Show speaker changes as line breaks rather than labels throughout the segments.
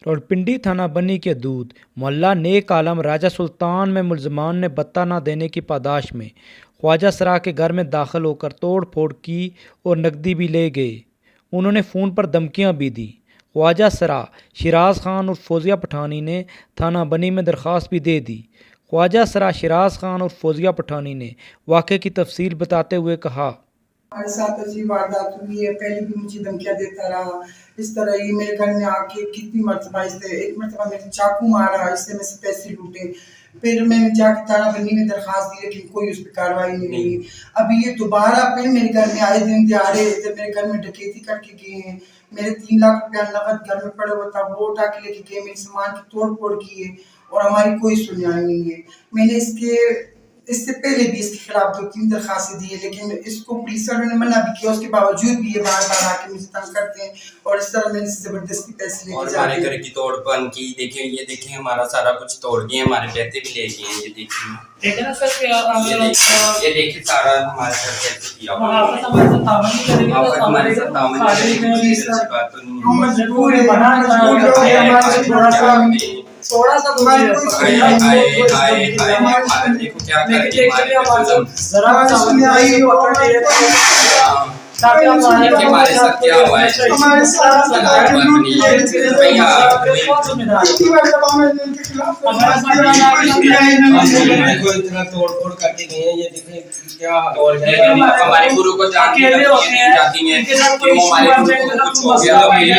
रावलपिंडी थाना बनी के दूध मोहल्ला नेक आलम राजा सुल्तान में मुलजमान ने बत्ता न देने की पादाश में ख्वाजा सरा के घर में दाखिल होकर तोड़ फोड़ की और नकदी भी ले गए। उन्होंने फ़ोन पर धमकियां भी दी। ख्वाजा सरा शिराज खान और फौजिया पठानी ने थाना बनी में दरख्वास्त भी दे दी। ख्वाजा सरा शिराज खान और फौजिया पठानी ने वाक़े की तफसील बताते हुए कहा,
हमारे साथ अजीब वारदात हुई है। पहले भी मुझे धमकियाँ देता रहा। इस तरह ही मेरे घर में आके कितनी मरतबा इसने एक मरतबा मेरे चाकू मारा, इससे मेरे से पैसे लूटे। फिर मैंने जाके थाना बनी में दरखास्त दी लेकिन कोई उस पर कार्रवाई नहीं हुई। अभी ये दोबारा फिर मेरे घर में आए दिन दिहाड़े इधर मेरे घर में डकैती करके गए हैं। मेरे 3 लाख रुपया नकद घर में पड़ा हुआ था, वो उठा के लेके गए, मेरे सामान की तोड़ फोड़ की है और हमारी कोई सुनवाई नहीं है। मैंने इससे पहले भी इसके खिलाफ 2-3 दरखास्तें दी है लेकिन इसको पुलिस वालों ने मना भी किया। उसके बावजूद भी ये बार बार आके मुझे तंग करते हैं और इस तरह मैंने जबरदस्ती पैसे लेके
हमारे घर की तोड़ भन की देखें, ये देखें हमारा सारा कुछ तोड़ गए, हमारे पैसे भी ले गए हैं। ये देखिए
ना सर
ये देखिए सारा हमारे घर कैसे किया हुआ है।
हमारे साथ
हम मजबूर है, थोड़ा सा तुम्हारी
देखो क्या करके हमारे साथ क्या हुआ है। इतना तोड़ फोड़ करके गए हैं। ये देखें क्या हमारे गुरु को जाती में क्यों हमारे गुरु को कुछ हो गया,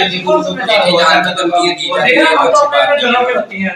जान खत्म किए दी जाती है।